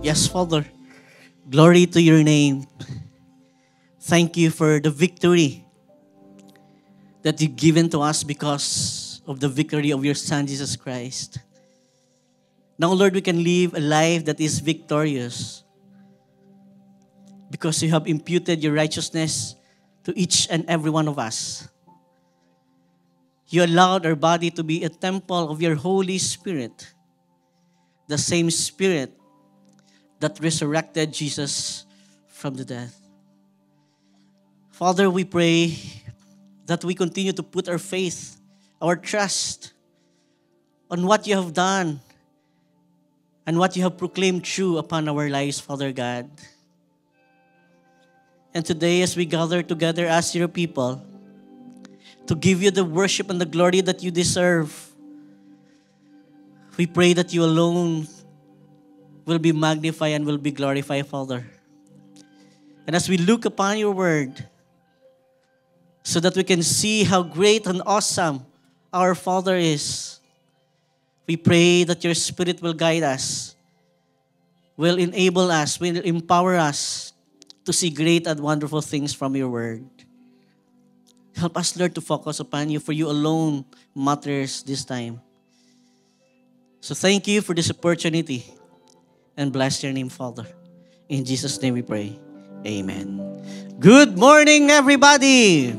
Yes, Father. Glory to your name. Thank you for the victory that you've given to us because of the victory of your Son, Jesus Christ. Now, Lord, we can live a life that is victorious because you have imputed your righteousness to each and every one of us. You allowed our body to be a temple of your Holy Spirit, the same Spirit that resurrected Jesus from the dead. Father, we pray that we continue to put our faith, our trust on what you have done and what you have proclaimed true upon our lives, Father God. And today, as we gather together as your people, to give you the worship and the glory that you deserve, we pray that you alone will be magnified and will be glorified, Father. And as we look upon your word, so that we can see how great and awesome our Father is, we pray that your Spirit will guide us, will enable us, will empower us to see great and wonderful things from your word. Help us, Lord, to focus upon you, for you alone matters this time. So thank you for this opportunity and bless your name, Father. In Jesus' name we pray. Amen. Good morning, everybody!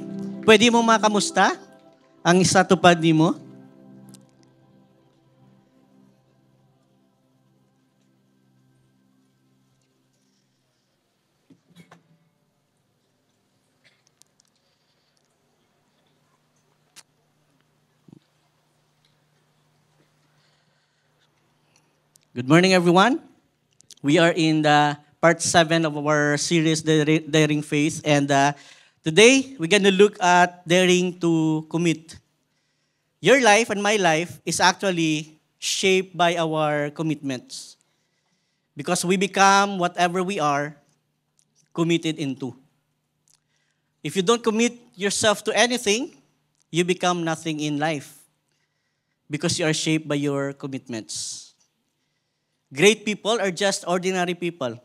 Pwede mo makamusta ang isa tupad mo? Good morning, everyone. We are in the part 7 of our series, Daring Faith. And today, we're going to look at daring to commit. Your life and my life is actually shaped by our commitments. Because we become whatever we are committed into. If you don't commit yourself to anything, you become nothing in life. Because you are shaped by your commitments. Great people are just ordinary people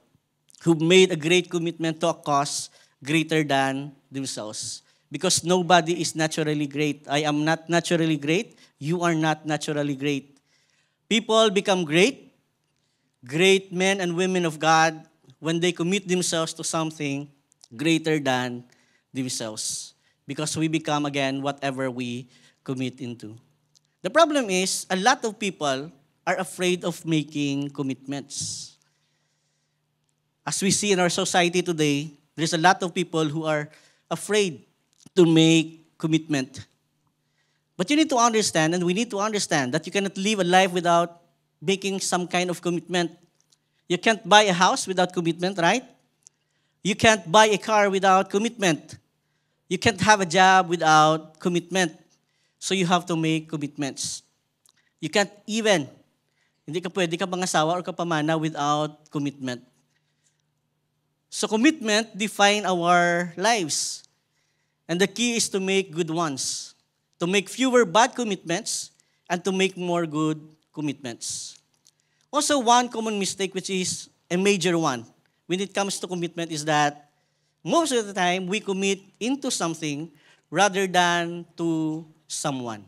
who made a great commitment to a cause greater than themselves. Because nobody is naturally great. I am not naturally great. You are not naturally great. People become great men and women of God, when they commit themselves to something greater than themselves. Because we become, again, whatever we commit into. The problem is, a lot of people are afraid of making commitments. As we see in our society today, there's a lot of people who are afraid to make commitment. But you need to understand, and we need to understand, that you cannot live a life without making some kind of commitment. You can't buy a house without commitment, right? You can't buy a car without commitment. You can't have a job without commitment. So you have to make commitments. You can't even, hindi ka pwede ka pangasawa or kapamana without commitment. So commitment define our lives. And the key is to make good ones. To make fewer bad commitments and to make more good commitments. Also, one common mistake, which is a major one when it comes to commitment, is that most of the time we commit into something rather than to someone.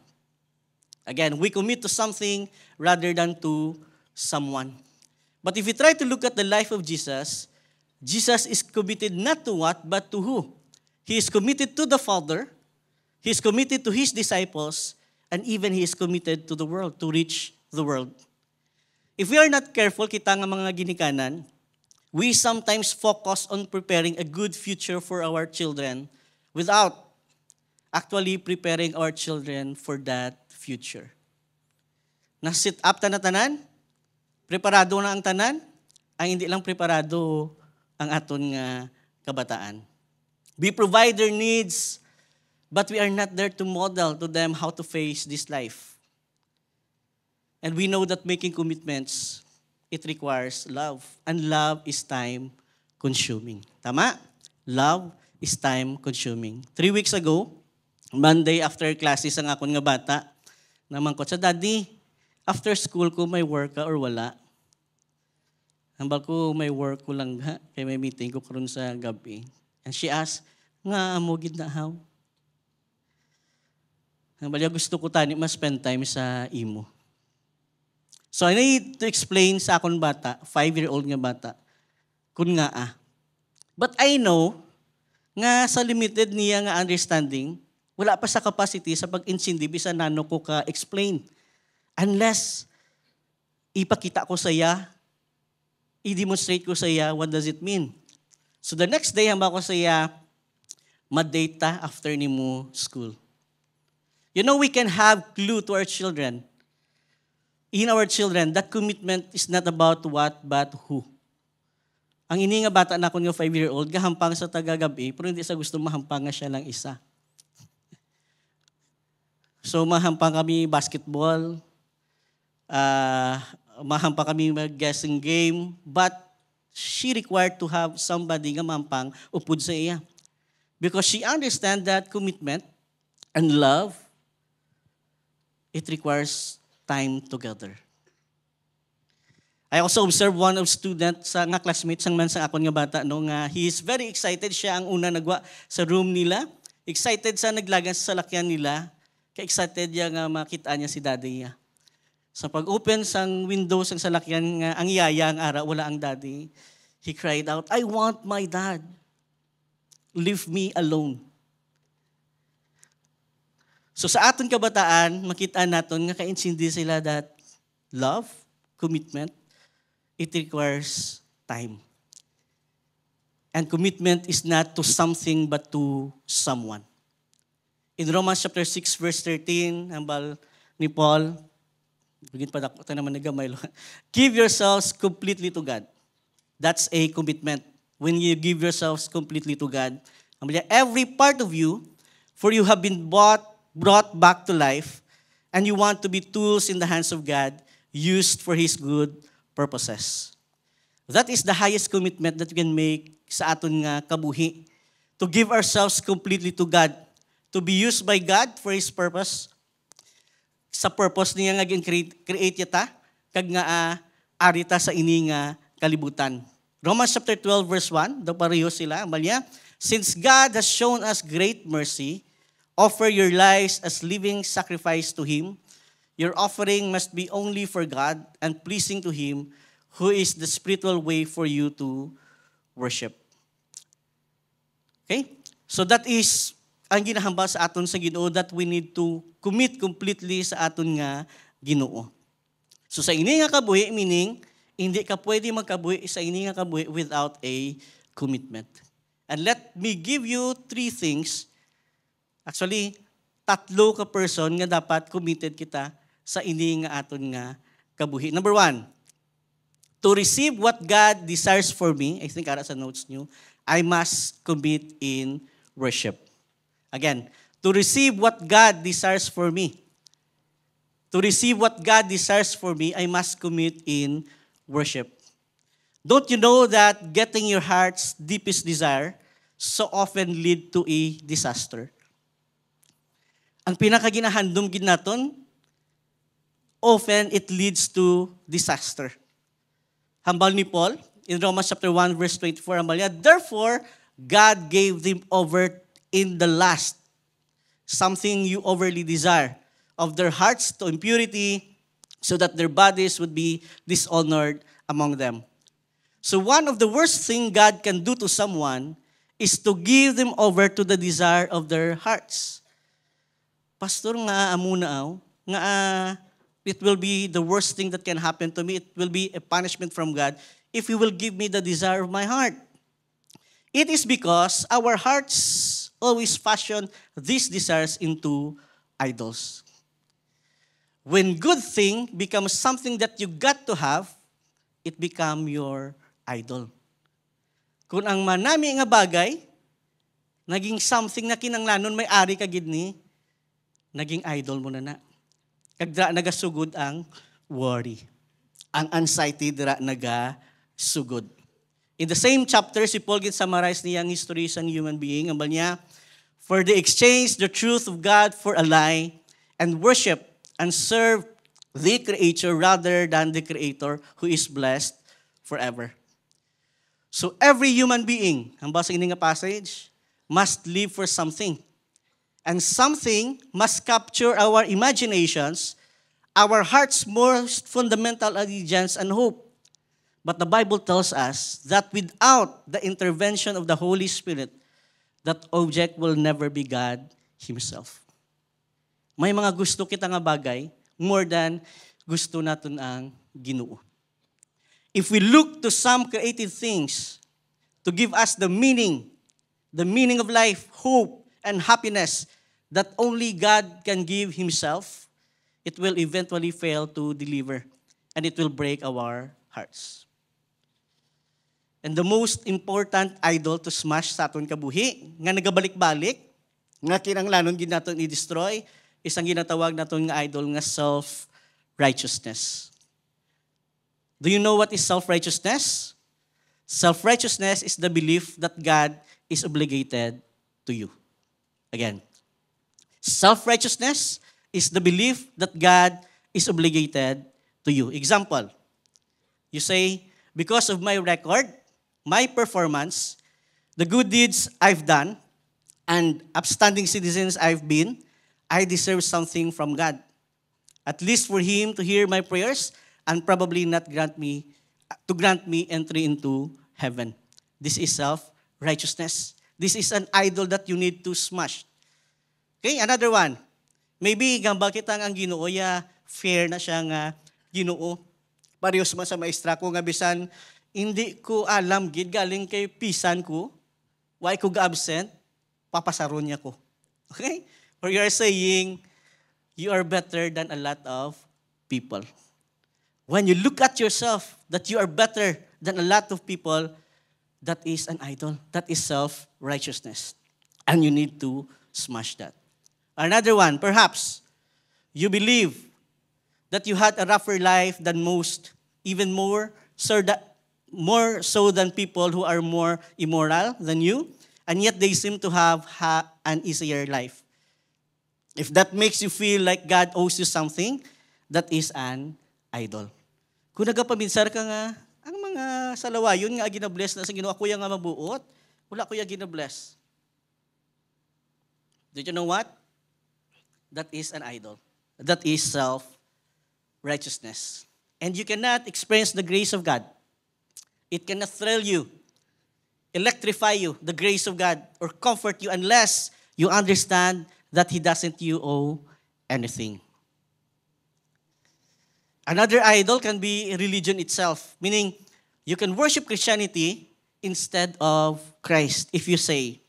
Again, we commit to something rather than to someone. But if you try to look at the life of Jesus, Jesus is committed not to what, but to who? He is committed to the Father, He is committed to His disciples, and even He is committed to the world, to reach the world. If we are not careful, kita nga mga ginikanan, we sometimes focus on preparing a good future for our children without actually preparing our children for that future. Na-sit up ta na tanan, preparado na ang tanan, ang hindi lang preparado ang aton nga kabataan. We provide their needs, but we are not there to model to them how to face this life. And we know that making commitments, it requires love. And love is time-consuming. Tama? Love is time-consuming. 3 weeks ago, Monday after classes ang akon nga bata, naman ko sa, Daddy, after school ko may work ka or wala? Hambal ko, may work ko lang ha, kaya may meeting ko karon sa gabi. And she asked, nga amo gid na how? Hambal ya gusto ko tani mas spend time sa imo. So I need to explain sa akong bata, 5-year-old nga bata, kun nga But I know nga sa limited niya nga understanding, wala pa sa capacity sa pag-insindi bisan nano ko ka explain. Unless ipakita ko sa iya, i-demonstrate ko sa iya what does it mean. So the next day hamba ko sa iya ma-data after nimo school. You know, we can have clue to our children. In our children, that commitment is not about what but who. Ang ini nga bata na ko nga 5-year-old, gahampang sa tagagabi, pero hindi sa gusto mahampang nga siya lang isa. So mahampang kami basketball, mahampang kami mag-guessing game, but she required to have somebody nga mahampang upod sa iya. Because she understands that commitment and love, it requires time together. I also observed one of students sa nga classmates sang man sa akon nga bata no nga he is very excited, siya ang una nagwa sa room nila. Excited sa naglagan sa salakyan nila. Kaya excited niya nga makita niya si daddy niya. Sa pag-open sang window sang salakyan nga ang yaya ang ara wala ang daddy. He cried out, "I want my dad. Leave me alone." So sa aton kabataan, makita naton nga kaintindi sila that love, commitment, it requires time. And commitment is not to something but to someone. In Romans chapter 6 verse 13, hambal ni Paul, bigit pa dako naman nagamay. Give yourselves completely to God. That's a commitment. When you give yourselves completely to God, every part of you, for you have been brought back to life, and you want to be tools in the hands of God, used for His good purposes. That is the highest commitment that we can make sa aton nga kabuhi. To give ourselves completely to God. To be used by God for His purpose. Sa purpose niya nga create yata, kag nga arita sa ini nga kalibutan. Romans chapter 12 verse 1, daw pareho sila, niya, since God has shown us great mercy, offer your lives as living sacrifice to Him. Your offering must be only for God and pleasing to Him, who is the spiritual way for you to worship. Okay? So that is ang ginahambal sa aton sa Ginoo, that we need to commit completely sa aton nga Ginoo. So sa ini nga kabuhi, meaning, hindi ka pwede magkabuhi sa ini nga kabuhi without a commitment. And let me give you 3 things. Actually, 3 ka person nga dapat committed kita sa ini nga aton nga kabuhi. Number 1, to receive what God desires for me, I think ara sa notes nyo, I must commit in worship. Again, to receive what God desires for me. To receive what God desires for me, I must commit in worship. Don't you know that getting your heart's deepest desire so often lead to a disaster? Ang pinakaginahandom gid naton, often it leads to disaster. Hambal ni Paul, in Romans chapter 1 verse 24, hambal niya, therefore, God gave them over in the lust, something you overly desire, of their hearts to impurity, so that their bodies would be dishonored among them. So one of the worst things God can do to someone is to give them over to the desire of their hearts. Pastor, nga amuna aw, nga it will be the worst thing that can happen to me. It will be a punishment from God if He will give me the desire of my heart. It is because our hearts always fashion these desires into idols. When good thing becomes something that you got to have, it become your idol. Kung ang manami nga bagay, naging something na kinanglanon may ari ka gid ni, naging idol mo na. Kagdra nagasugod ang worry. Ang anxiety dira nagasugod. In the same chapter, si Paul gid summarize niya ang history sa human being. Ang niya, for they exchanged the truth of God for a lie and worship and serve the Creator rather than the Creator who is blessed forever. So every human being, ang basa ini nga passage, must live for something. And something must capture our imaginations, our heart's most fundamental allegiance and hope. But the Bible tells us that without the intervention of the Holy Spirit, that object will never be God Himself. May mga gusto kita nga bagay more than gusto natin ang Ginoo. If we look to some creative things to give us the meaning of life, hope, and happiness that only God can give Himself, it will eventually fail to deliver and it will break our hearts. And the most important idol to smash sa aton kabuhi, nga nagabalik-balik, nga kinanglanon gid naton i-destroy, isang ginatawag naton nga idol nga self-righteousness. Do you know what is self-righteousness? Self-righteousness is the belief that God is obligated to you. Again, self-righteousness is the belief that God is obligated to you. Example, you say, because of my record, my performance, the good deeds I've done, and upstanding citizens I've been, I deserve something from God. At least for Him to hear my prayers and probably not grant me entry into heaven. This is self-righteousness. This is an idol that you need to smash. Okay, another one. Maybe gamba kita ang Ginoo ya fair na siya nga Ginoo. Parehas man sa maestra ko nga bisan hindi ko alam gid galing kay pisan ko, why ko ga-absent, papasaron niya ko. Okay? Or you are saying you are better than a lot of people. When you look at yourself that you are better than a lot of people, that is an idol. That is self-righteousness. And you need to smash that. Another one, perhaps you believe that you had a rougher life than most, even more so than people who are more immoral than you, and yet they seem to have an easier life. If that makes you feel like God owes you something, that is an idol. Kung nagapaminsar ka nga, ang mga salawayon nga ginabless na sa Ginoo, ako yang nga mabuot, wala ko yang ginabless. Did you know what? That is an idol. That is self-righteousness. And you cannot experience the grace of God. It cannot thrill you, electrify you, the grace of God, or comfort you unless you understand that He doesn't you owe anything. Another idol can be religion itself, meaning you can worship Christianity instead of Christ. If you say,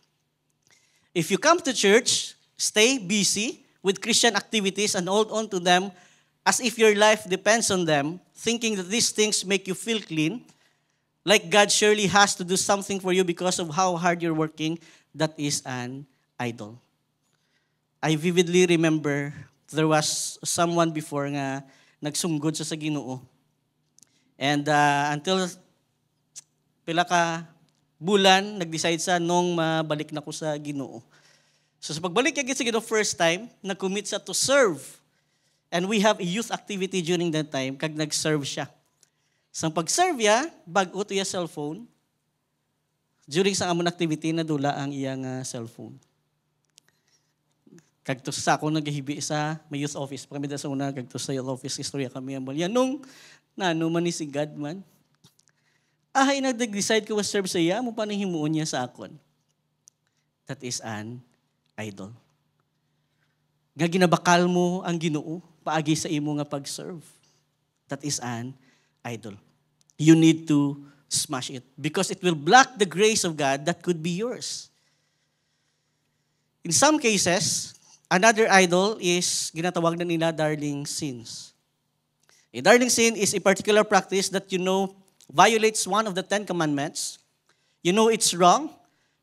if you come to church, stay busy with Christian activities and hold on to them as if your life depends on them, thinking that these things make you feel clean, like God surely has to do something for you because of how hard you're working, that is an idol. I vividly remember there was someone before nga nagsumgod sa Ginoo. And until pila ka bulan, nag-decide sa nung mabalik na ko sa Ginoo. So sa pagbalik niya sa Ginoo first time, nag-commit siya to serve. And we have a youth activity during that time, kag nag-serve siya. Sa pag-serve ya, bago to iya cellphone, during sa amon activity, nadula ang iyang cellphone. Kagto sa ako naghihibi sa may youth office. Kami sa una, kagto sa youth office, istorya kami. Yan nung man ni si God man. Ahay nag-decide ko serve sa iya, mo pa himuon niya sa akon. That is an idol. Nga ginabakal mo ang Ginoo, paagi sa imo nga pag-serve. That is an idol. You need to smash it because it will block the grace of God that could be yours. In some cases, another idol is ginatawag na nila darling sins. A darling sin is a particular practice that you know violates one of the 10 commandments. You know it's wrong,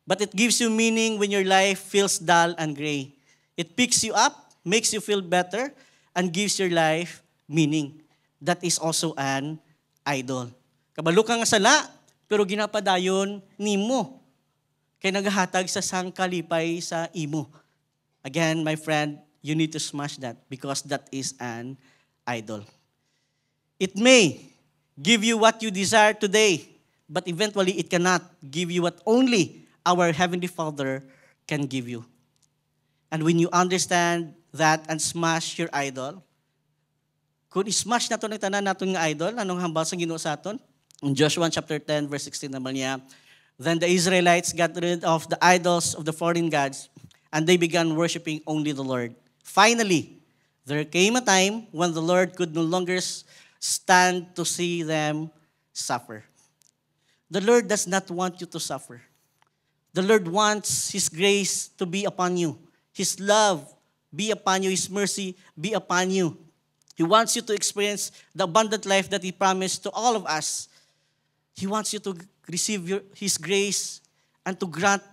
but it gives you meaning when your life feels dull and gray. It picks you up, makes you feel better, and gives your life meaning. That is also an idol. Kabalo ka nga sala, pero ginapadayon nimo. Kay naghahatag sa sangkalipay sa imo. Again, my friend, you need to smash that because that is an idol. It may give you what you desire today, but eventually it cannot give you what only our Heavenly Father can give you. And when you understand that and smash your idol, kung smash na ito ng tanan natin nga idol, anong hambal sa Ginoo sa aton? In Joshua chapter 10, verse 16 naman niya, then the Israelites got rid of the idols of the foreign gods, and they began worshiping only the Lord. Finally, there came a time when the Lord could no longer stand to see them suffer. The Lord does not want you to suffer. The Lord wants His grace to be upon you. His love be upon you. His mercy be upon you. He wants you to experience the abundant life that He promised to all of us. He wants you to receive His grace and to grant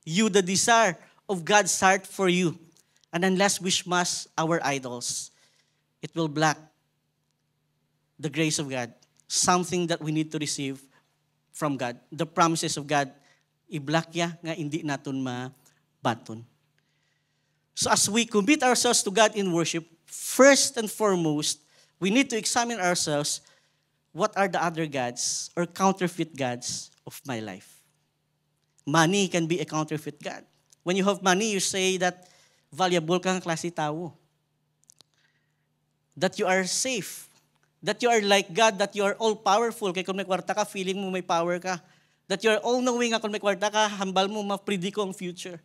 you the desire of God's heart for you. And unless we smash our idols, it will block the grace of God. Something that we need to receive from God. The promises of God, i-block ya nga hindi natin mabaton. So as we commit ourselves to God in worship, first and foremost, we need to examine ourselves, what are the other gods or counterfeit gods of my life? Money can be a counterfeit God. When you have money, you say that valuable kang klase tao. That you are safe. That you are like God, that you are all-powerful. Kaya kung may kwarta ka, feeling mo may power ka. That you are all-knowing, kung may kwarta ka, hambal mo, ma-predict ko ang future.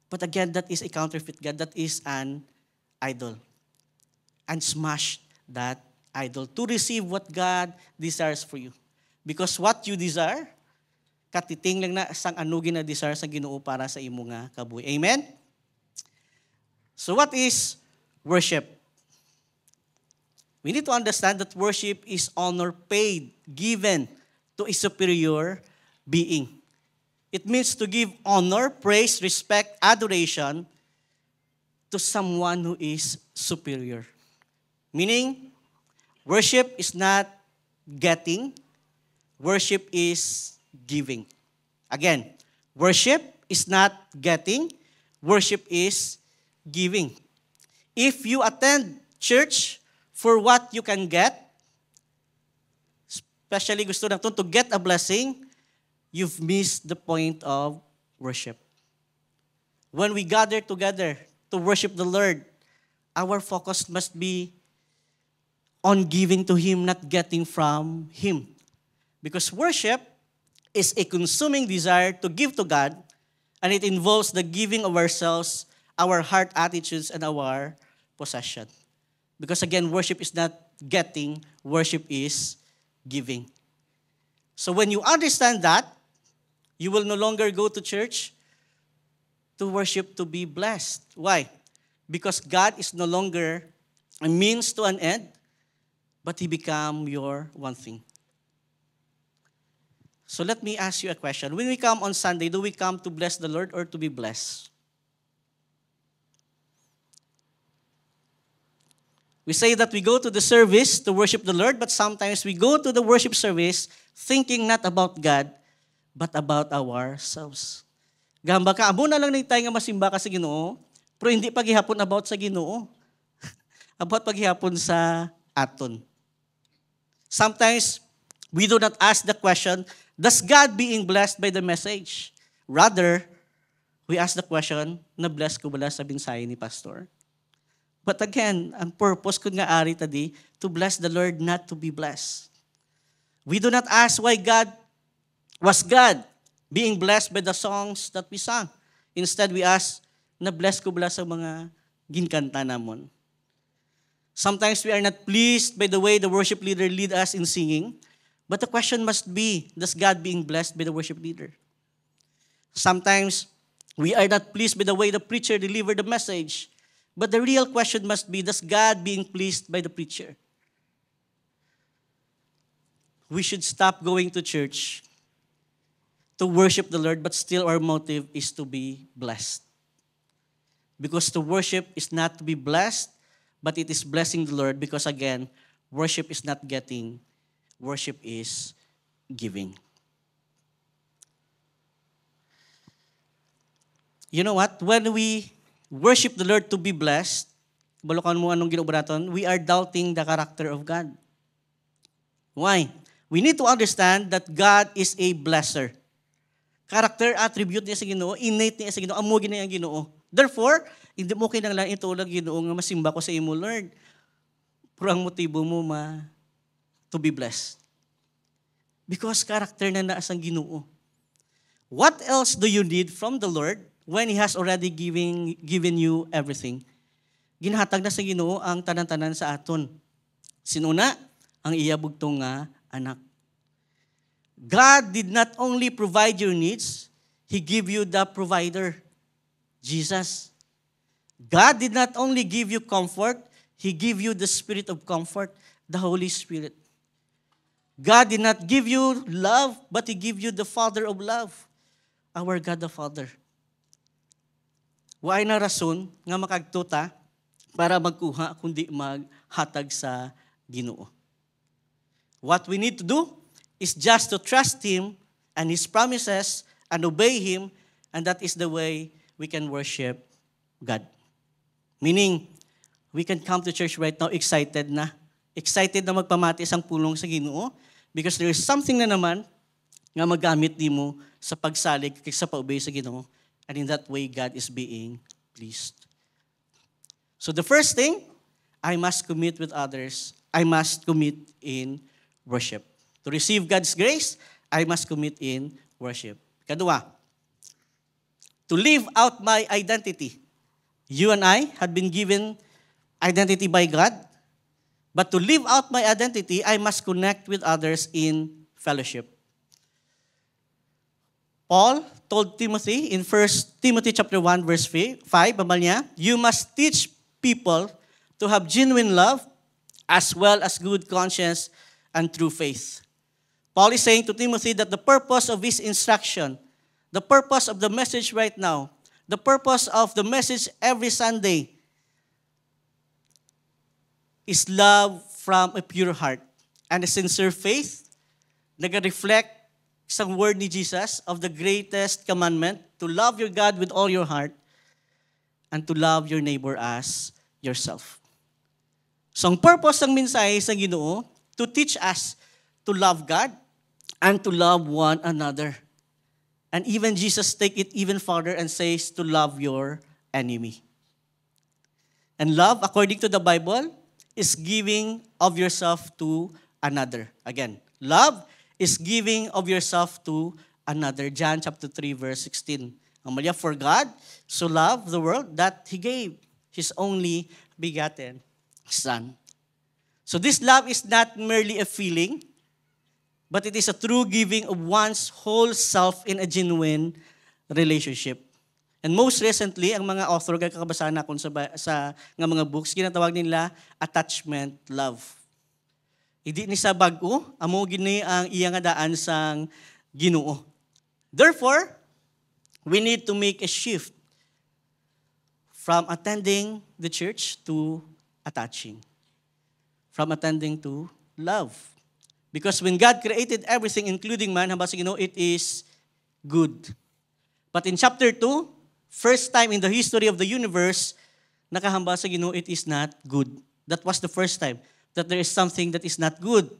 But again, that is a counterfeit God. That is an idol. And smash that idol to receive what God desires for you. Because what you desire, katiting lang na sang anugin na desire sa Ginoo para sa imo nga kabuhi. Amen? So what is worship? We need to understand that worship is honor paid, given to a superior being. It means to give honor, praise, respect, adoration to someone who is superior. Meaning, worship is not getting, worship is giving. Again, worship is not getting, worship is giving. If you attend church for what you can get, especially gusto natin to get a blessing, you've missed the point of worship. When we gather together to worship the Lord, our focus must be on giving to Him, not getting from Him. Because worship is a consuming desire to give to God, and it involves the giving of ourselves, our heart attitudes, and our possession. Because again, worship is not getting, worship is giving. So when you understand that, you will no longer go to church to worship to be blessed. Why? Because God is no longer a means to an end, but He become your one thing. So let me ask you a question. When we come on Sunday, do we come to bless the Lord or to be blessed? We say that we go to the service to worship the Lord, but sometimes we go to the worship service thinking not about God, but about ourselves. Gamba ka, abo na lang na tayo nga masimba ka sa Ginoo, pero hindi paghihapon about sa Ginoo. About paghihapon sa aton. Sometimes, we do not ask the question, does God being blessed by the message? Rather, we ask the question, na-bless ko bala sa binsahe ni Pastor? But again, ang purpose ko nga ari tadi, to bless the Lord, not to be blessed. We do not ask why was God being blessed by the songs that we sang. Instead, we ask, na-bless ko bala sa mga ginkanta namon. Sometimes we are not pleased by the way the worship leader lead us in singing, but the question must be, does God being blessed by the worship leader? Sometimes we are not pleased by the way the preacher delivered the message, but the real question must be, does God being pleased by the preacher? We should stop going to church to worship the Lord, but still our motive is to be blessed. Because to worship is not to be blessed, but it is blessing the Lord, because again, worship is not getting, worship is giving. You know what? When we worship the Lord to be blessed, balokan mo anong ginubra naton, we are doubting the character of God. Why? We need to understand that God is a blesser. Character attribute niya sa Ginoo, innate niya sa Ginoo, amugin niya ang Ginoo. Therefore, hindi mo kinahanglan itulog Ginoo nga masimba ko sa imo, Lord. Pero ang motibo mo to be blessed. Because character na naas ang Ginoo. What else do you need from the Lord when He has already given you everything? Ginhatag na sa Ginoo ang tanan-tanan sa aton. Sinuna, ang iya bugtong nga anak. God did not only provide your needs, He gave you the provider, Jesus. God did not only give you comfort, He gave you the spirit of comfort, the Holy Spirit. God did not give you love, but He gave you the Father of love, our God the Father. Waay na rason nga makagtuta para magkuha kundi maghatag sa Ginoo. What we need to do is just to trust Him and His promises and obey Him, and that is the way we can worship God. Meaning, we can come to church right now excited na magpamati ang pulong sa Ginoo because there is something na naman nga magamit di mo sa pagsalig sa paubay sa Ginoo, and in that way, God is being pleased. So the first thing, I must commit with others. I must commit in worship. To receive God's grace, I must commit in worship. Kadua, to live out my identity. You and I had been given identity by God, but to live out my identity, I must connect with others in fellowship. Paul told Timothy in 1 Timothy chapter 1 verse 5, babal niya, you must teach people to have genuine love as well as good conscience and true faith. Paul is saying to Timothy that the purpose of his instruction, the purpose of the message right now, the purpose of the message every Sunday is love from a pure heart and a sincere faith na reflect sa word ni Jesus of the greatest commandment to love your God with all your heart and to love your neighbor as yourself. So ang purpose ng mensahe sa Ginoo to teach us to love God and to love one another. And even Jesus take it even further and says to love your enemy. And love, according to the Bible, is giving of yourself to another. Again, love is giving of yourself to another. John chapter 3 verse 16. For God so loved the world that He gave His only begotten Son. So this love is not merely a feeling, but it is a true giving of one's whole self in a genuine relationship. And most recently, ang mga author, kakabasa na kung sa nga mga books, ginatawag nila attachment love. Hindi ni sa bag-o, amo gini ang iya nga daan sang Ginoo. Therefore, we need to make a shift from attending the church to attaching. From attending to love. Because when God created everything, including man, it is good. But in chapter 2, first time in the history of the universe, nakahamba sa Ginoo, it is not good. That was the first time that there is something that is not good.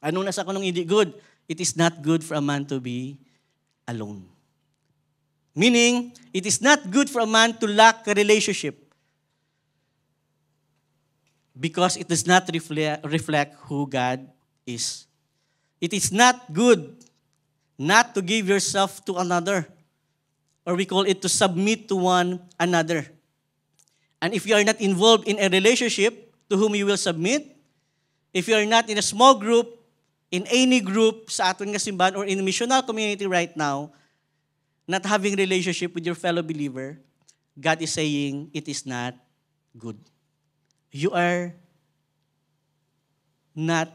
Ano na sa kunong hindi good? It is not good for a man to be alone. Meaning, it is not good for a man to lack a relationship because it does not reflect who God is. It is not good not to give yourself to another, or we call it to submit to one another. And if you are not involved in a relationship to whom you will submit, if you are not in a small group, in any group sa aton nga simbahan or in a missional community right now, not having relationship with your fellow believer, God is saying it is not good. You are not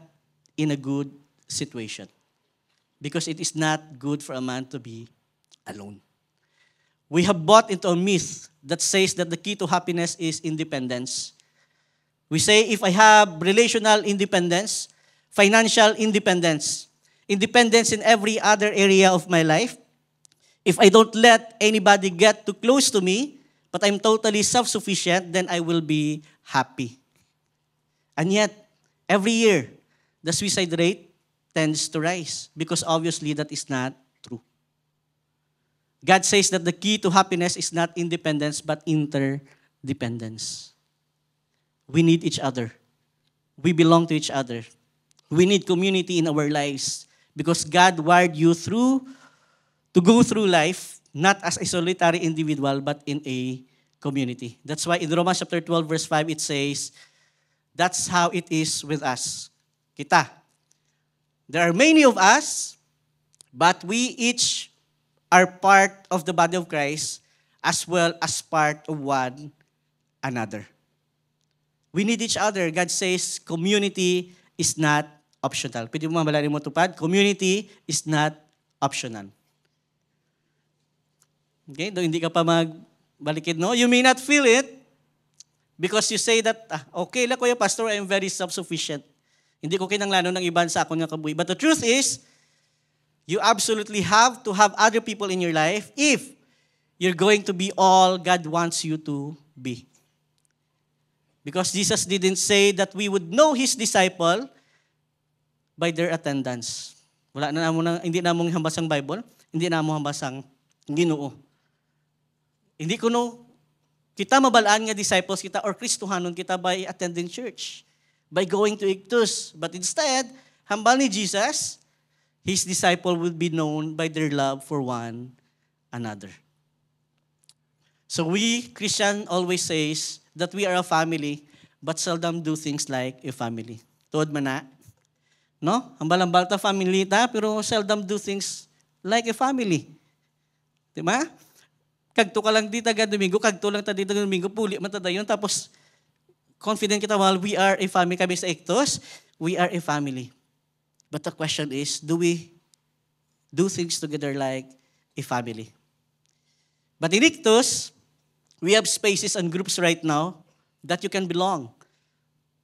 in a good situation because it is not good for a man to be alone. We have bought into a myth that says that the key to happiness is independence. We say if I have relational independence, financial independence, independence in every other area of my life, if I don't let anybody get too close to me, but I'm totally self-sufficient, then I will be happy. And yet, every year, the suicide rate tends to rise because obviously that is not true. God says that the key to happiness is not independence but interdependence. We need each other. We belong to each other. We need community in our lives because God wired you to go through life not as a solitary individual but in a community. That's why in Romans chapter 12 verse 5 it says, that's how it is with us. Kita. There are many of us, but we each are part of the body of Christ as well as part of one another. We need each other. God says community is not optional. Pwede mo mabalari mo tupad? Community is not optional. Okay? Doon hindi ka pa magbalikid, no? You may not feel it because you say that, okay lang kuya pastor, I am very self-sufficient. Hindi ko kinanglano ng iban sa akong nga kabuhi. But the truth is, you absolutely have to have other people in your life if you're going to be all God wants you to be. Because Jesus didn't say that we would know His disciple by their attendance. Hindi na mong hambas ang Bible, hindi na mong hambas ang Ginoo. Hindi ko kita mabalaan nga disciples kita or Kristohanon kita by attending church, by going to Ictus. But instead, hambal ni Jesus, His disciple will be known by their love for one another. So we, Christian, always says that we are a family, but seldom do things like a family. Tuod man na. No? Hambal-hambal ta family ta, pero seldom do things like a family. Diba? Kagto ka lang dito agad Domingo, kagto lang ta dito Domingo, puli man ta dayon, tapos confident kita while we are a family kami sa Ictus, we are a family. But the question is, do we do things together like a family? But in Ictus, we have spaces and groups right now that you can belong.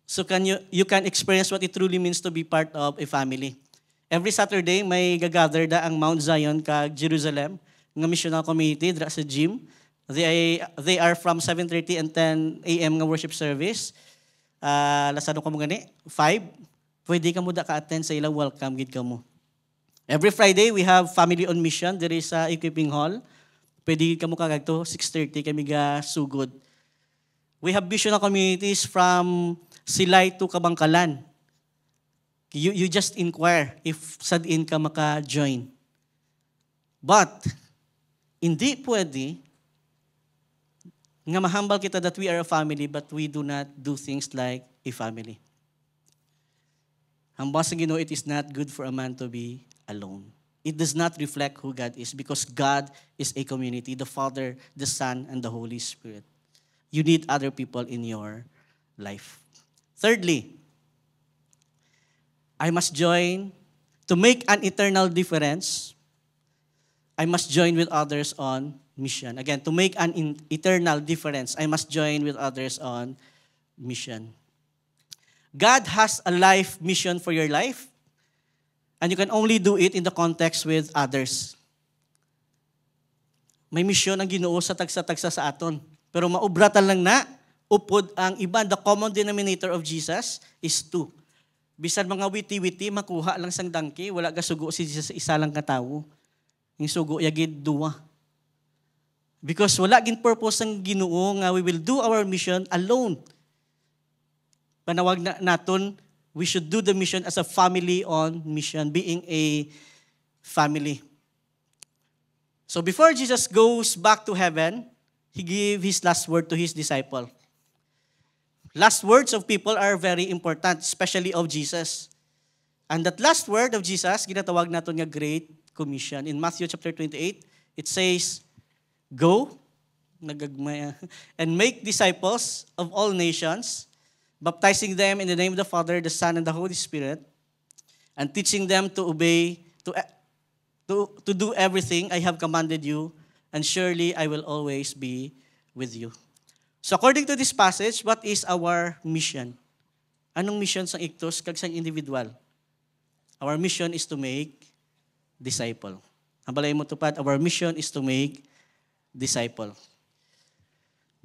So you can experience what it truly means to be part of a family. Every Saturday, may gagather da ang Mount Zion kag Jerusalem, nga missional community dra sa gym. They are from 7:30 and 10 a.m. nga worship service. Lasano ka mo gani? 5. Pwede ka mo da ka-attend sa ilang welcome gid ka mo. Every Friday, we have family on mission. There is a equipping hall. Pwede ka mo kagagto, 6:30 kami ga sugod. We have missional communities from Silay to Kabangkalan. You just inquire if sadin ka maka-join. But, hindi pwede nga mahambal kita that we are a family but we do not do things like a family. Hambal sa Ginoo, it is not good for a man to be alone. It does not reflect who God is because God is a community, the Father, the Son, and the Holy Spirit. You need other people in your life. Thirdly, I must join to make an eternal difference. I must join with others on mission. Again, to make an eternal difference, I must join with others on mission. God has a life mission for your life, and you can only do it in the context with others. May mission ang Ginoo sa tagsa-tagsa sa aton. Pero maubratan lang na, upod ang iba. The common denominator of Jesus is 2. Bisan mga witi-witi, makuha lang sang dangki, wala ka sugo si Jesus sa isa lang katawo. Yung sugo, yagid 2. Because wala gin purpose ng Ginoo nga we will do our mission alone. Panawag na naton, we should do the mission as a family on mission, being a family. So before Jesus goes back to heaven, He gave His last word to His disciple. Last words of people are very important, especially of Jesus. And that last word of Jesus, ginatawag naton nga Great Commission. In Matthew chapter 28, it says, "Go and make disciples of all nations, baptizing them in the name of the Father, the Son, and the Holy Spirit, and teaching them to obey, to do everything I have commanded you, and surely I will always be with you." So according to this passage, what is our mission? Anong mission sa Ictus kag sa individual? Our mission is to make disciple. Ang balay mo tupad, our mission is to make disciple.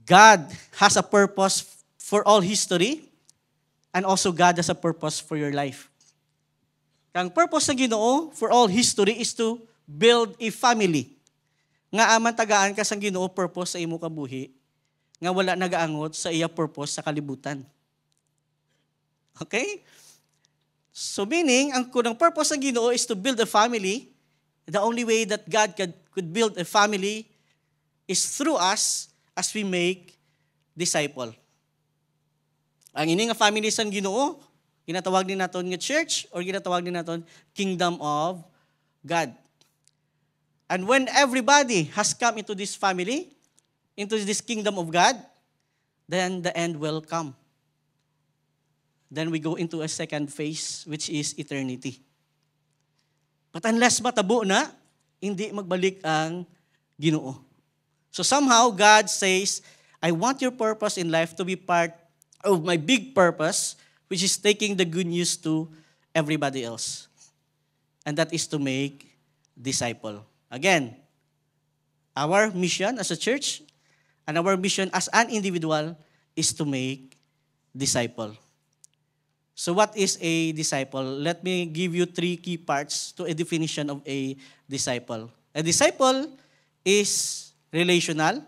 God has a purpose for all history, and also God has a purpose for your life. Kang purpose ng Ginoo for all history is to build a family. Nga aman tagaan ka sang Ginoo purpose sa imo kabuhi, nga wala nagaangot sa iya purpose sa kalibutan. Okay? So meaning, ang kunang purpose ng Ginoo is to build a family. The only way that God could build a family is through us as we make disciple. Ang ini nga family sang Ginoo, ginatawag din naton nga church or ginatawag din naton kingdom of God. And when everybody has come into this family, into this kingdom of God, then the end will come. Then we go into a second phase, which is eternity. But unless matabo na, hindi magbalik ang Ginoo. So somehow, God says, I want your purpose in life to be part of my big purpose, which is taking the good news to everybody else. And that is to make disciple. Again, our mission as a church and our mission as an individual is to make disciple. So what is a disciple? Let me give you 3 key parts to a definition of a disciple. A disciple is relational,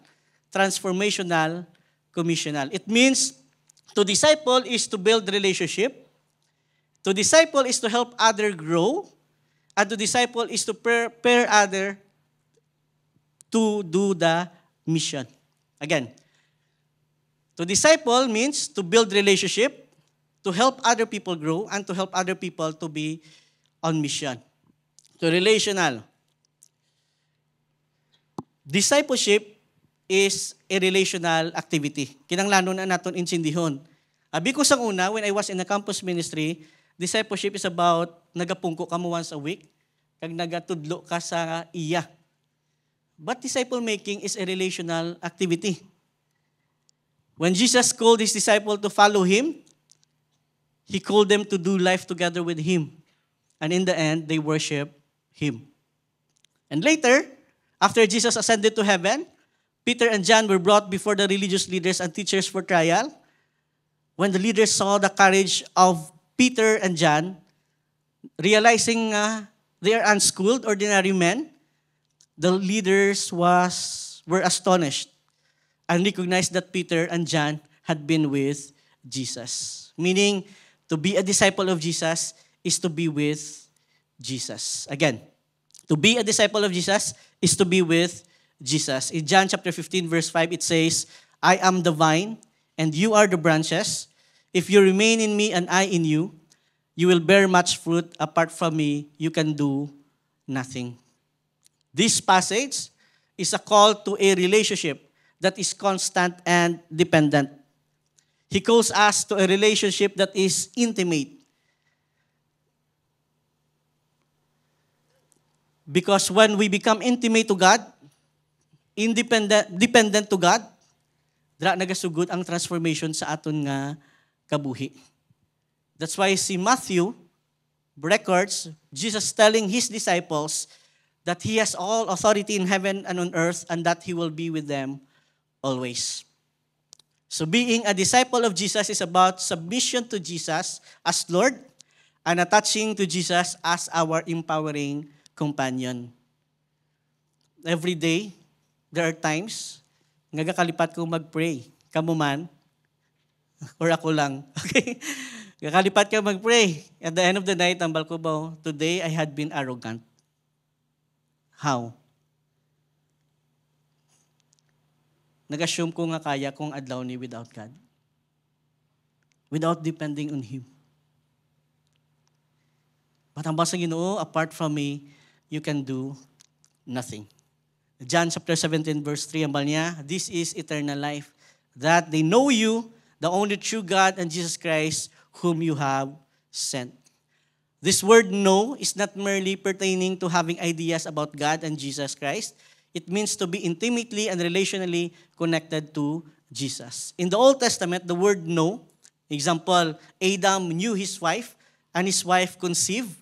transformational, commissional. It means to disciple is to build relationship. To disciple is to help other grow. And to disciple is to prepare other to do the mission. Again, to disciple means to build relationship, to help other people grow, and to help other people to be on mission. To relational. Discipleship is a relational activity. Kinanglanon na naton insindihon. Abi ko sang una, when I was in the campus ministry, discipleship is about nagapungko ka mo once a week, kag nagatudlo ka sa iya. But disciple making is a relational activity. When Jesus called his disciple to follow him, he called them to do life together with him. And in the end, they worship him. And later, after Jesus ascended to heaven, Peter and John were brought before the religious leaders and teachers for trial. When the leaders saw the courage of Peter and John, realizing they are unschooled, ordinary men, the leaders were astonished and recognized that Peter and John had been with Jesus. Meaning, to be a disciple of Jesus is to be with Jesus. Again, to be a disciple of Jesus is to be with Jesus. In John chapter 15, verse 5, it says, I am the vine, and you are the branches. If you remain in me and I in you, you will bear much fruit. Apart from me, you can do nothing. This passage is a call to a relationship that is constant and dependent. He calls us to a relationship that is intimate. Because when we become intimate to God, dependent to God, dra nagasugod ang transformation sa aton nga kabuhi. That's why si Matthew records Jesus telling his disciples that he has all authority in heaven and on earth and that he will be with them always. So being a disciple of Jesus is about submission to Jesus as Lord and attaching to Jesus as our empowering companion. Every day, there are times ngagakalipat ko mag-pray. Kamu man, or ako lang. Okay? Gakalipat ka mag-pray. At the end of the night, tambal ko ba, today I had been arrogant. How? Nag-assume ko nga kaya kong adlaw ni without God. Without depending on Him. But ang basa Ginoo, apart from me, you can do nothing. John chapter 17 verse 3, ambal niya, this is eternal life, that they know you, the only true God, and Jesus Christ, whom you have sent. This word know is not merely pertaining to having ideas about God and Jesus Christ. It means to be intimately and relationally connected to Jesus. In the Old Testament, the word know, example, Adam knew his wife and his wife conceived.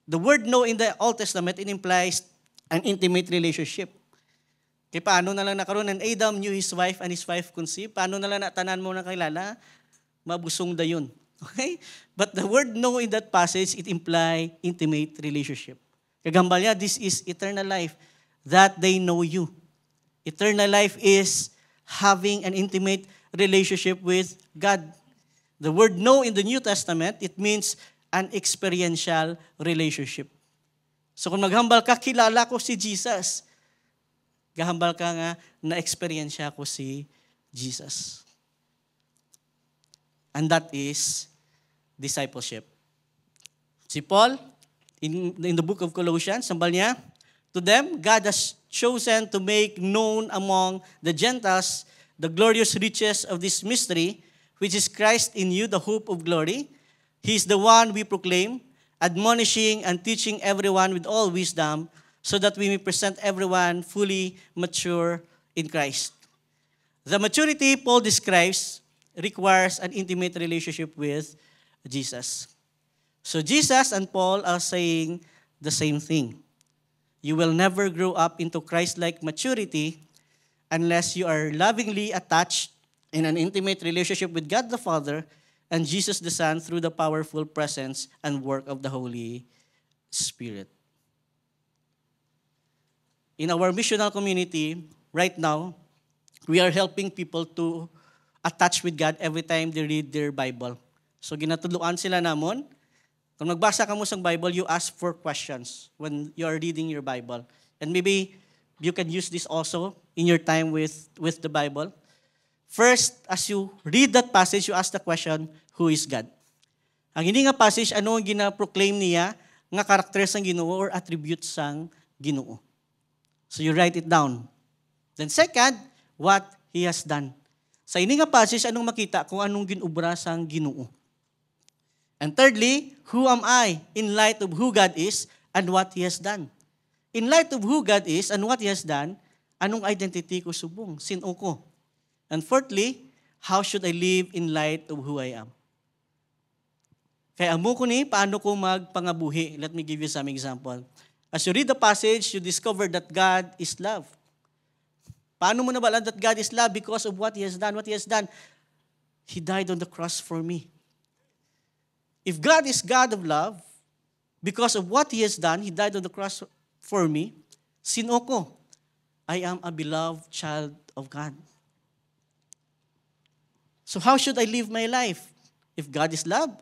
The word know in the Old Testament, it implies an intimate relationship. Kaya paano na lang nakaroon ng Adam knew his wife and his wife conceived? Paano na lang natanan mo na kilala? Mabusong dayon. Okay? But the word know in that passage, it implies intimate relationship. Kagambal niya, this is eternal life, that they know you. Eternal life is having an intimate relationship with God. The word know in the New Testament, it means an experiential relationship. So kung maghambal ka, kilala ko si Jesus. Gahambal ka nga, na-experience ko si Jesus. And that is discipleship. Si Paul, in the book of Colossians, sambal niya, to them, God has chosen to make known among the Gentiles the glorious riches of this mystery, which is Christ in you, the hope of glory. He is the one we proclaim, admonishing and teaching everyone with all wisdom, so that we may present everyone fully mature in Christ. The maturity Paul describes requires an intimate relationship with Jesus. So Jesus and Paul are saying the same thing. You will never grow up into Christ-like maturity unless you are lovingly attached in an intimate relationship with God the Father and Jesus the Son through the powerful presence and work of the Holy Spirit. In our missional community, right now, we are helping people to attach with God every time they read their Bible. So ginatuluan sila namon. Kung magbasa ka mo sa Bible, you ask for questions when you are reading your Bible. And maybe you can use this also in your time with the Bible. First, as you read that passage, you ask the question, who is God? Ang hindi nga passage, ano ang gina-proclaim niya nga karakter sang Ginoo or attributes sang Ginoo. So you write it down. Then second, what He has done. Sa ini nga passage, anong makita kung anong ginubra sang Ginoo. And thirdly, who am I in light of who God is and what He has done? In light of who God is and what He has done, anong identity ko subong? Sino ko? And fourthly, how should I live in light of who I am? Kaya amo ko ni, paano ko magpangabuhi? Let me give you some example. As you read the passage, you discover that God is love. Paano mo nabalaan that God is love? Because of what He has done. What He has done, He died on the cross for me. If God is God of love, because of what He has done, He died on the cross for me, sino ko? I am a beloved child of God. So how should I live my life? If God is love,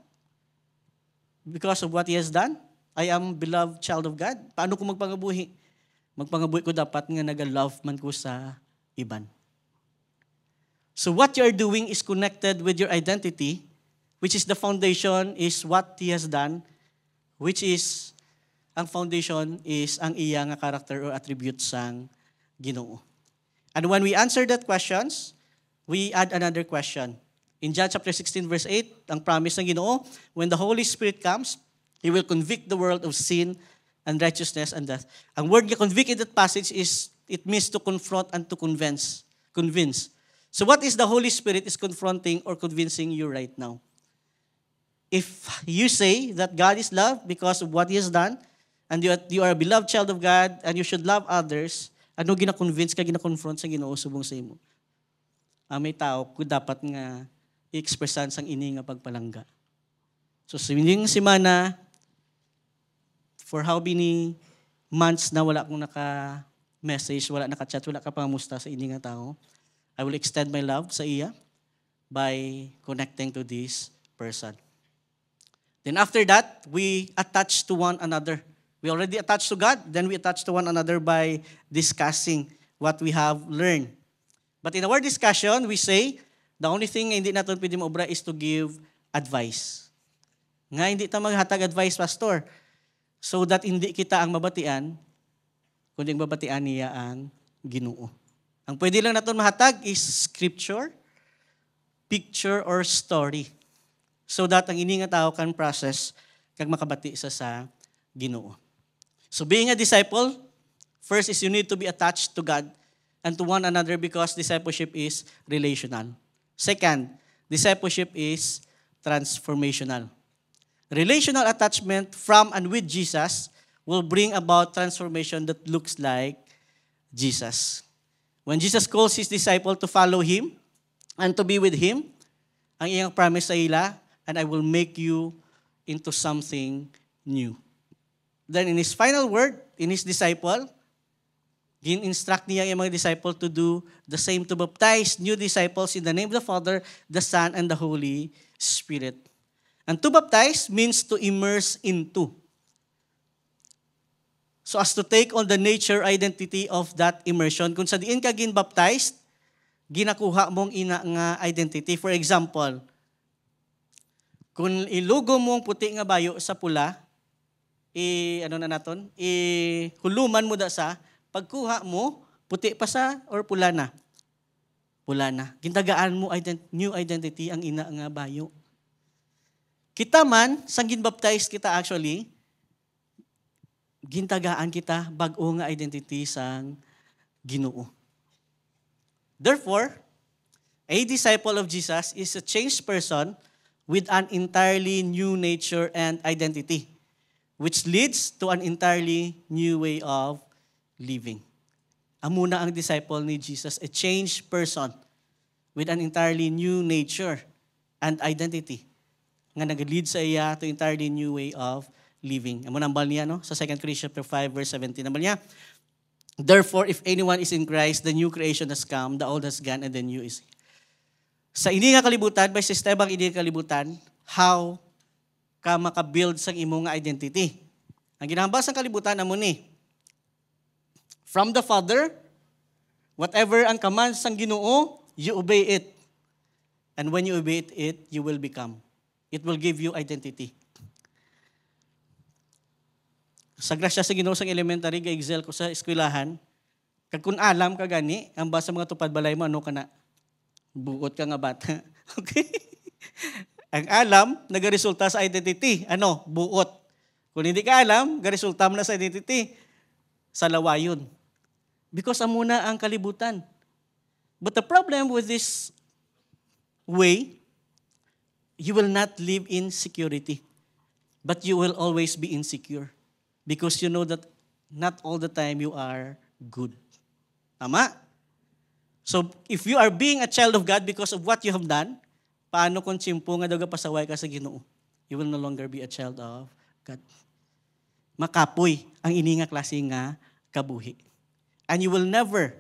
because of what He has done, I am beloved child of God. Paano ko magpangabuhi? Magpangabuhi ko dapat nga nag-love man ko sa iban. So what you are doing is connected with your identity, which is the foundation is what He has done, which is, ang foundation is ang iya nga character or attributes sang Ginoo. And when we answer that questions, we add another question. In John chapter 16 verse 8, ang promise ng Ginoo, when the Holy Spirit comes, He will convict the world of sin and righteousness and death. Ang word nga convict in that passage is, it means to confront and to convince. So what is the Holy Spirit is confronting or convincing you right now? If you say that God is love because of what He has done, and you are a beloved child of God, and you should love others, ano gina-convince ka, gina-confront sa Ginoo subong sa imo? May tao kung dapat nga i-expressan sang ini nga pagpalangga. So sa inyong semana, for how many months na wala akong naka-message, wala naka-chat, wala ka pangamusta sa ini nga tao, I will extend my love sa iya by connecting to this person. Then after that, we attach to one another. We already attached to God, then we attach to one another by discussing what we have learned. But in our discussion, we say, the only thing hindi natin pwede maobra is to give advice. Nga hindi ta maghatag advice, Pastor, so that hindi kita ang mabatian, kundi ang babatian niya ang Ginoo. Ang pwede lang natin mahatag is scripture, picture, or story. So that ang ini nga tao can process kag makabati sa Ginoo. So being a disciple, first is you need to be attached to God and to one another because discipleship is relational. Second, discipleship is transformational. Relational attachment from and with Jesus will bring about transformation that looks like Jesus. When Jesus calls His disciple to follow Him and to be with Him, ang iyang promise sa ila, and I will make you into something new. Then in his final word, in his disciple, gin-instruct niya yung mga disciple to do the same, to baptize new disciples in the name of the Father, the Son, and the Holy Spirit. And to baptize means to immerse into. So as to take on the nature, identity of that immersion. Kung sa diin ka gin-baptized, ginakuha mong ina nga identity. For example, kung ilugo mong puti nga bayo sa pula, huluman mo da sa, pagkuha mo, puti pa sa or pula na? Pula na. Gintagaan mo new identity ang ina nga bayo. Kita man, sang ginbaptize kita actually, gintagaan kita bag-o nga identity sang Ginoo. Therefore, a disciple of Jesus is a changed person with an entirely new nature and identity, which leads to an entirely new way of living. Amuna ang disciple ni Jesus, a changed person with an entirely new nature and identity nga nag-lead sa iya to entirely new way of living. Amo nambal niya sa 2 Corinthians 5 verse 17. Nambal niya, therefore, if anyone is in Christ, the new creation has come, the old has gone, and the new is here. Sa ini nga kalibutan, by sistemang ini nga kalibutan, how ka makabuild sang imo nga identity. Ang ginahambal sang kalibutan amo ni, from the Father, whatever ang commands sang Ginoo, you obey it. And when you obey it, you will become. It will give you identity. Sa grasya sa Ginoo sang elementary, ga-excel ko sa eskwelahan, kag kun alam ka gani, ang basa mga tupad balay mo, ano ka na? Buot ka nga bata. Okay? Ang alam, nagaresulta sa identity. Ano? Buot. Kung hindi ka alam, garesulta mo na sa identity. Sa lawayon. Because amuna ang kalibutan. But the problem with this way, you will not live in security. But you will always be insecure. Because you know that not all the time you are good. Tama? So, if you are being a child of God because of what you have done, paano kung tsimpo nga daw pasaway ka sa Ginoo? You will no longer be a child of God. Makapoy ang ini nga klase nga kabuhi. And you will never,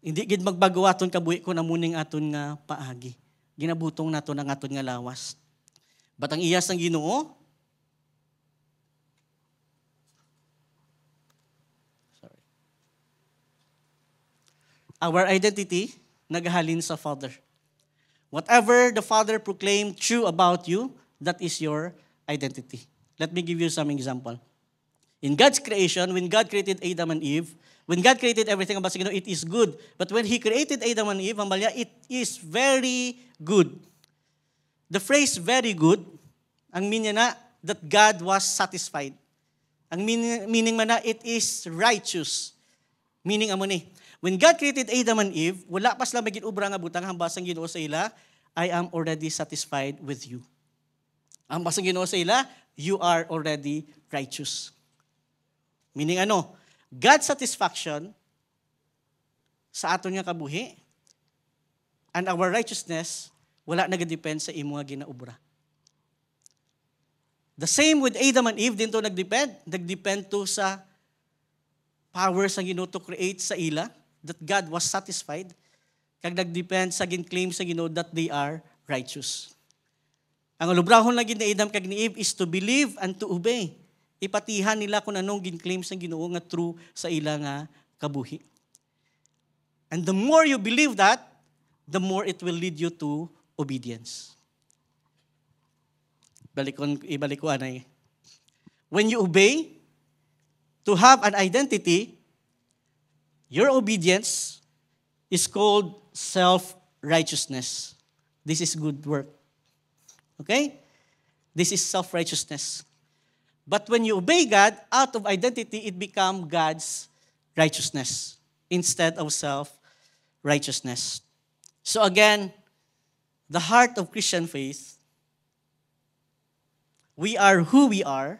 hindi gid magbago aton kabuhi kung amuning aton nga paagi. Ginabutong naton ang aton nga lawas. But ang iyas ng Ginoo, our identity, naghalin sa Father. Whatever the Father proclaimed true about you, that is your identity. Let me give you some example. In God's creation, when God created Adam and Eve, when God created everything about it is good. But when He created Adam and Eve, it is very good. The phrase very good, ang meaning na that God was satisfied. Ang meaning man na it is righteous. Meaning amo ni, when God created Adam and Eve, wala pa sila maging ubra nga butang hambasang Ginoo sa ila, I am already satisfied with you. Ang basang Ginoo sa ila, you are already righteous. Meaning ano? God's satisfaction sa aton nga kabuhi and our righteousness wala nagadepend sa imo nga ginaubra. The same with Adam and Eve, dinto nagdepend to sa power sa Ginoo to create sa ila, that God was satisfied, kag nagdepend sa gin-claim sa Ginoo that they are righteous. Ang lubrahon lagi ni Adam kag ni Eve is to believe and to obey. Ipatihan nila kung anong gin-claim sa Ginoo nga true sa ila nga kabuhi. And the more you believe that, the more it will lead you to obedience. Ibalik ko anay. When you obey, to have an identity, your obedience is called self-righteousness. This is good work. Okay? This is self-righteousness. But when you obey God, out of identity, it becomes God's righteousness instead of self-righteousness. So again, the heart of Christian faith, we are who we are,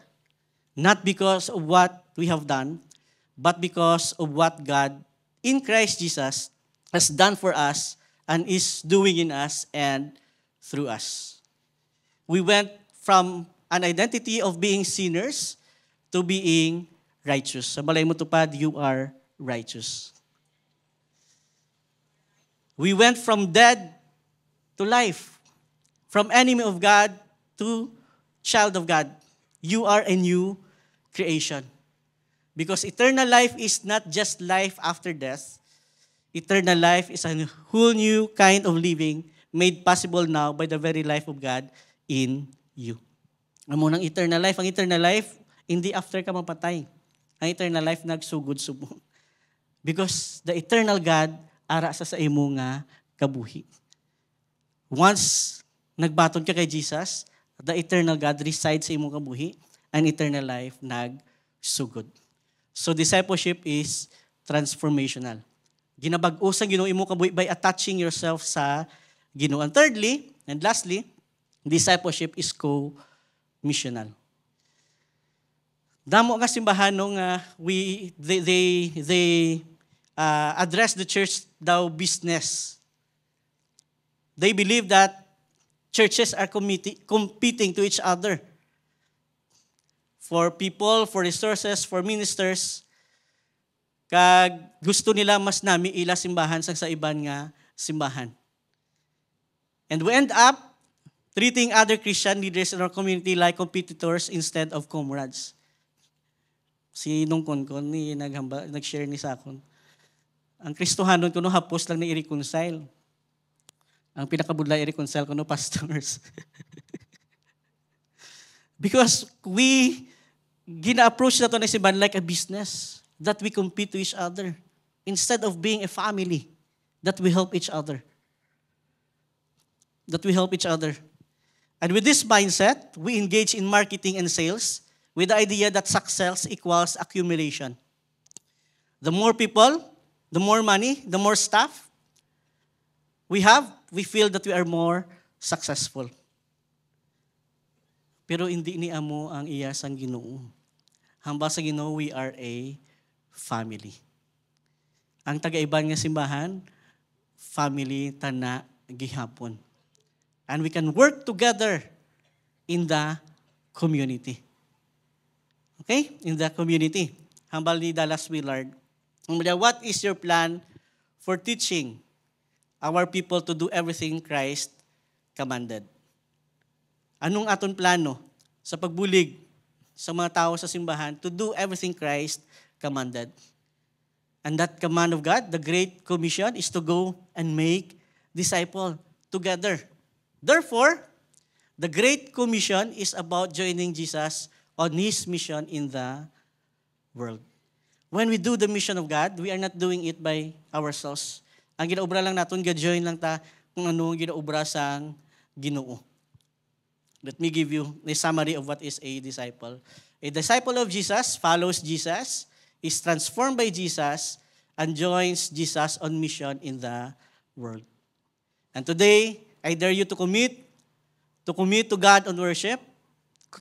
not because of what we have done, but because of what God in Christ Jesus has done for us and is doing in us and through us. we went from an identity of being sinners to being righteous. Sa balay mo tupad, you are righteous. We went from dead to life. From enemy of God to child of God. You are a new creation. Because eternal life is not just life after death. Eternal life is a whole new kind of living made possible now by the very life of God in you. Amo ng eternal life. Ang eternal life, hindi after ka mapatay. Ang eternal life, nagsugod-subong. Because the eternal God, ara sa imo nga kabuhi. Once nagbaton ka kay Jesus, the eternal God resides sa imo kabuhi, and eternal life nagsugod. So discipleship is transformational. Ginabag-o sa Ginoo imo kabuhi by attaching yourself sa Ginoo. And thirdly, and lastly, discipleship is co-missional. Damo nga simbahan nung they address the church daw business. They believe that churches are competing to each other for people, for resources, for ministers. Kag gusto nila mas nami ila simbahan sa iban nga simbahan. And we end up treating other Christian leaders in our community like competitors instead of comrades. Si nung kon ni nag-share ni sa akon. Ang Kristohanon kuno hapos lang na i-reconcile. Ang pinakabudlay i-reconcile kuno pastors. Because we gina-approach na to na simbahan like a business that we compete to each other instead of being a family that we help each other. That we help each other. And with this mindset, we engage in marketing and sales with the idea that success equals accumulation. The more people, the more money, the more staff we have, we feel that we are more successful. Pero hindi ni amo ang iya sang Ginoo. Hamba sa Ginoo, we are a family. Ang taga-iban nga simbahan, family tana gihapon. And we can work together in the community. Okay? In the community. Hambal ni Dallas Willard. What is your plan for teaching our people to do everything Christ commanded? Anong aton plano sa pagbulig sa mga tao sa simbahan to do everything Christ commanded? And that command of God, the Great Commission, is to go and make disciples together. Therefore, the Great Commission is about joining Jesus on His mission in the world. When we do the mission of God, we are not doing it by ourselves. Ang ginaubra lang natin, ga-join lang ta kung ano ginaubra sang Ginoo. Let me give you a summary of what is a disciple. A disciple of Jesus follows Jesus, is transformed by Jesus, and joins Jesus on mission in the world. And today, I dare you to commit to God on worship,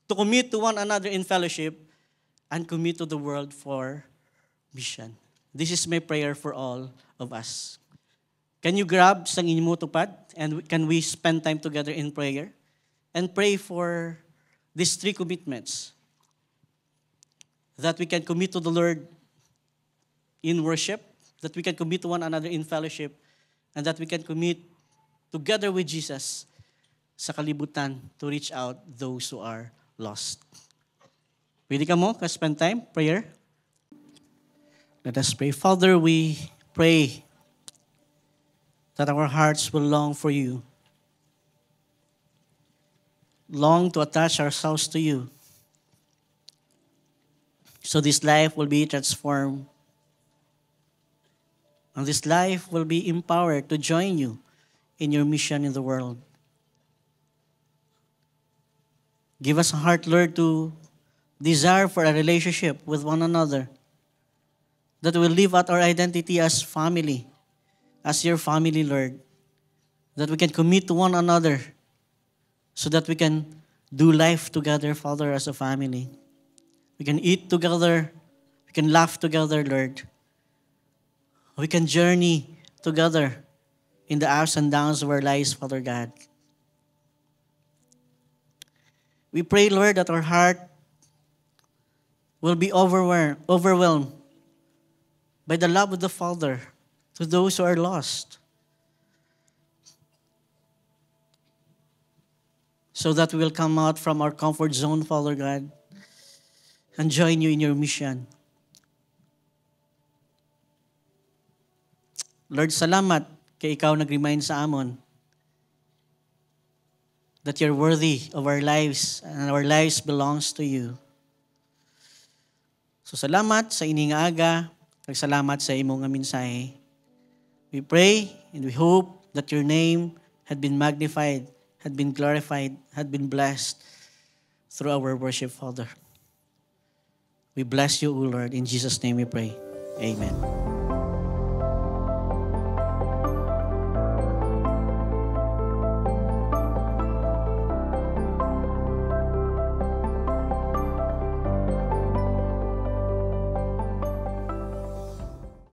to commit to one another in fellowship, and commit to the world for mission. This is my prayer for all of us. Can you grab sang inyong tupad and can we spend time together in prayer and pray for these three commitments that we can commit to the Lord in worship, that we can commit to one another in fellowship, and that we can commit together with Jesus sa kalibutan to reach out those who are lost. Pwede ka mo ka-spend time, prayer? Let us pray. Father, we pray that our hearts will long for you, long to attach ourselves to you, so this life will be transformed, and this life will be empowered to join you in your mission in the world. Give us a heart, Lord, to desire for a relationship with one another, that will live out our identity as family, as your family, Lord, that we can commit to one another so that we can do life together, Father, as a family. We can eat together, we can laugh together, Lord. We can journey together in the ups and downs of our lives, Father God. We pray, Lord, that our heart will be overwhelmed by the love of the Father to those who are lost, so that we will come out from our comfort zone, Father God, and join you in your mission. Lord, salamat kay ikaw nag-remind sa amon that you're worthy of our lives and our lives belongs to you. So salamat sa ining aga, salamat sa imong nga mensahe. We pray and we hope that your name had been magnified, had been glorified, had been blessed through our worship, Father. We bless you, O Lord. In Jesus' name we pray. Amen.